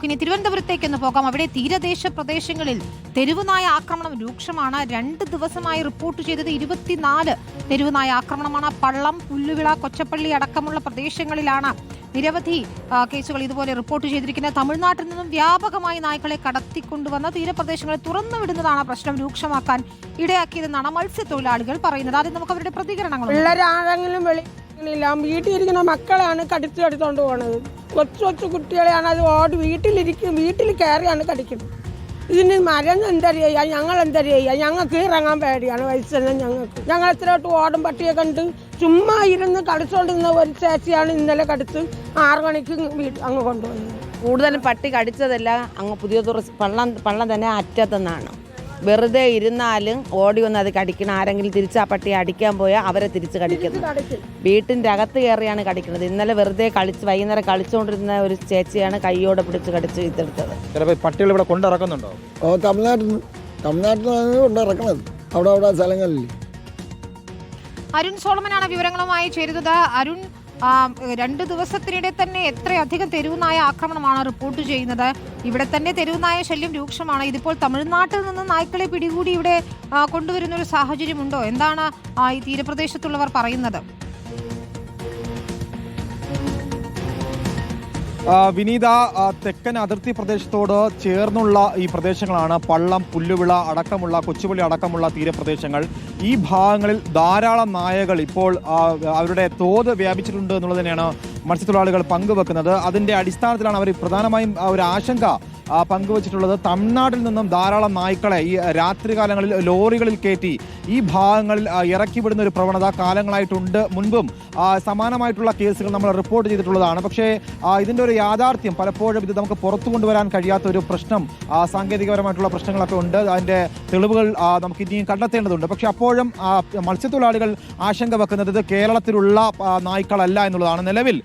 നമുക്കിനി തിരുവനന്തപുരത്തേക്കൊന്ന് പോകാം. അവിടെ തീരദേശ പ്രദേശങ്ങളിൽ തെരുവുനായ ആക്രമണം രൂക്ഷമാണ്. 2 ദിവസമായി റിപ്പോർട്ട് ചെയ്തത് 24 തെരുവുനായ ആക്രമണമാണ്. പള്ളം, പുല്ലുവിള, കൊച്ചപ്പള്ളി അടക്കമുള്ള പ്രദേശങ്ങളിലാണ് നിരവധി കേസുകൾ ഇതുപോലെ റിപ്പോർട്ട് ചെയ്തിരിക്കുന്നത്. തമിഴ്നാട്ടിൽ നിന്നും വ്യാപകമായി നായ്ക്കളെ കടത്തിക്കൊണ്ടുവന്ന തീരപ്രദേശങ്ങളെ തുറന്നുവിടുന്നതാണ് പ്രശ്നം രൂക്ഷമാക്കാൻ ഇടയാക്കിയതെന്നാണ് മത്സ്യത്തൊഴിലാളികൾ പറയുന്നത്. ആദ്യം നമുക്ക് അവരുടെ പ്രതികരണങ്ങൾ. വീട്ടിലിരിക്കുന്ന മക്കളെയാണ് കടിച്ചെടുത്തോണ്ട് പോണത്. കൊച്ചു കുട്ടികളെയാണ് അത് വീട്ടിൽ കയറിയാണ് കടിക്കുന്നത്. ഇതിന് മരം എന്തറിയാ, ഞങ്ങൾ എന്തറിയാ, ഞങ്ങൾക്ക് ഇറങ്ങാൻ പേടിയാണ്. വയസ്സെന്ന ഞങ്ങൾ എത്രയോട്ട് ഓടും പട്ടിയെ കണ്ട് ചുമ്മാ ഇരുന്ന് കളിച്ചോണ്ടിരുന്ന ഒരു ചേച്ചിയാണ് ഇന്നലെ കടിച്ച് 6 മണിക്ക് അങ്ങ് കൊണ്ടുപോകുന്നത്. കൂടുതലും പട്ടി കടിച്ചതല്ല, അങ്ങ് പുതിയ പള്ളം തന്നെ അറ്റത്തുനിന്നാണ്. വെറുതെ ഇരുന്നാലും ഓടി വന്ന് അത് കടിക്കണം. ആരെങ്കിലും തിരിച്ച് ആ പട്ടിയെ അടിക്കാൻ പോയാൽ അവരെ തിരിച്ച് കടിക്കുന്നു. വീട്ടിൻ്റെ അകത്ത് കയറിയാണ് കടിക്കുന്നത്. ഇന്നലെ വെറുതെ വൈകുന്നേരം കളിച്ചുകൊണ്ടിരുന്ന ഒരു ചേച്ചിയാണ് കൈയോടെ പിടിച്ച് കടിച്ച് ഇതെടുത്തത്. പട്ടികൾ ഇവിടെ കൊണ്ടിറക്കുന്നുണ്ടോ? തമിഴ്നാട്ടിൽ കൊണ്ടിറക്കണത് അവിടെ സ്ഥലങ്ങളിൽ. അരുൺ സോളമനാണ് വിവരങ്ങളുമായി ചേരുന്നത്. അരുൺ, 2 ദിവസത്തിനിടെ തന്നെ എത്രയധികം തെരുവുനായ ആക്രമണമാണ് റിപ്പോർട്ട് ചെയ്യുന്നത്. ഇവിടെ തന്നെ തെരുവുനായ ശല്യം രൂക്ഷമാണ്. ഇതിപ്പോൾ തമിഴ്നാട്ടിൽ നിന്ന് നായ്ക്കളെ പിടികൂടി ഇവിടെ കൊണ്ടുവരുന്ന ഒരു സാഹചര്യമുണ്ടോ? എന്താണ് ഈ തീരപ്രദേശത്തുള്ളവർ പറയുന്നത്? വിനീത, തെക്കൻ അതിർത്തി പ്രദേശത്തോട് ചേർന്നുള്ള ഈ പ്രദേശങ്ങളാണ് പള്ളം, പുല്ലുവിള അടക്കമുള്ള, കൊച്ചുപള്ളി അടക്കമുള്ള തീരപ്രദേശങ്ങൾ. ഈ ഭാഗങ്ങളിൽ ധാരാളം നായകൾ ഇപ്പോൾ അവരുടെ തോത് വ്യാപിച്ചിട്ടുണ്ട് എന്നുള്ളത് തന്നെയാണ് മത്സ്യത്തൊഴിലാളികൾ പങ്കുവെക്കുന്നത്. അതിൻ്റെ അടിസ്ഥാനത്തിലാണ് അവർ പ്രധാനമായും ഒരു ആശങ്ക പങ്കുവച്ചിട്ടുള്ളത്. തമിഴ്നാട്ടിൽ നിന്നും ധാരാളം നായ്ക്കളെ ഈ രാത്രികാലങ്ങളിൽ ലോറികളിൽ കയറ്റി ഈ ഭാഗങ്ങളിൽ ഇറക്കി വിടുന്ന ഒരു പ്രവണത കാലങ്ങളായിട്ടുണ്ട്. മുൻപും സമാനമായിട്ടുള്ള കേസുകൾ നമ്മൾ റിപ്പോർട്ട് ചെയ്തിട്ടുള്ളതാണ്. പക്ഷേ ഇതിൻ്റെ ഒരു യാഥാർത്ഥ്യം പലപ്പോഴും ഇത് നമുക്ക് പുറത്തു കൊണ്ടുവരാൻ കഴിയാത്ത ഒരു പ്രശ്നം, സാങ്കേതികപരമായിട്ടുള്ള പ്രശ്നങ്ങളൊക്കെ ഉണ്ട്. അതിൻ്റെ തെളിവുകൾ നമുക്ക് ഇനിയും കണ്ടെത്തേണ്ടതുണ്ട്. പക്ഷേ അപ്പോഴും മത്സ്യത്തൊഴിലാളികൾ ആശങ്ക വെക്കുന്നത് ഇത് കേരളത്തിലുള്ള നായ്ക്കളല്ല എന്നുള്ളതാണ്. നിലവിൽ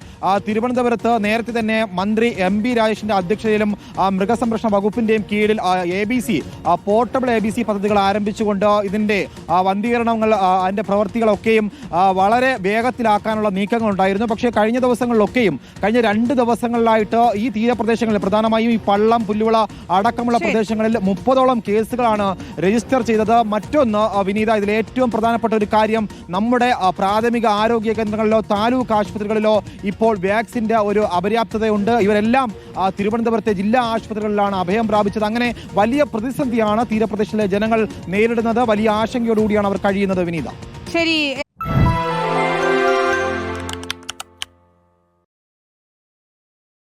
തിരുവനന്തപുരത്ത് നേരത്തെ തന്നെ മന്ത്രി MP രാജേഷിന്റെ അധ്യക്ഷതയിലും മൃഗസംരക്ഷണ വകുപ്പിന്റെയും കീഴിൽ ABC പോർട്ടബിൾ ABC പദ്ധതികൾ ആരംഭിച്ചുകൊണ്ട് ഇതിന്റെ വന്ധീകരണങ്ങൾ, അതിന്റെ പ്രവൃത്തികളൊക്കെയും വളരെ വേഗത്തിലാക്കാനുള്ള നീക്കങ്ങൾ ഉണ്ടായിരുന്നു. പക്ഷേ കഴിഞ്ഞ ദിവസങ്ങളിലൊക്കെയും കഴിഞ്ഞ 2 ദിവസങ്ങളിലായിട്ട് ഈ തീരപ്രദേശങ്ങളിൽ പ്രധാനമായും ഈ പള്ളം, പുല്ലുവിള അടക്കമുള്ള പ്രദേശങ്ങളിൽ 30ഓളം കേസുകളാണ് രജിസ്റ്റർ ചെയ്തത്. മറ്റൊന്ന് വിനീത, ഇതിൽ ഏറ്റവും പ്രധാനപ്പെട്ട ഒരു കാര്യം, നമ്മുടെ പ്രാഥമിക ആരോഗ്യ കേന്ദ്രങ്ങളിലോ താലൂക്ക് ആശുപത്രികളിലോ ഇപ്പോൾ വാക്സിന്റെ ഒരു അപര്യാപ്തതയുണ്ട്. ഇവരെല്ലാം തിരുവനന്തപുരത്തെ ജില്ലാ ആശുപത്രികളിലാണ് അഭയം പ്രാപിച്ചത്. അങ്ങനെ വലിയ പ്രതിസന്ധിയാണ് തീരപ്രദേശത്തിലെ ജനങ്ങൾ നേരിടുന്നത്. വലിയ ആശങ്കയോടുകൂടിയാണ് അവർ കഴിയുന്നത്. വിനീത, ശരി.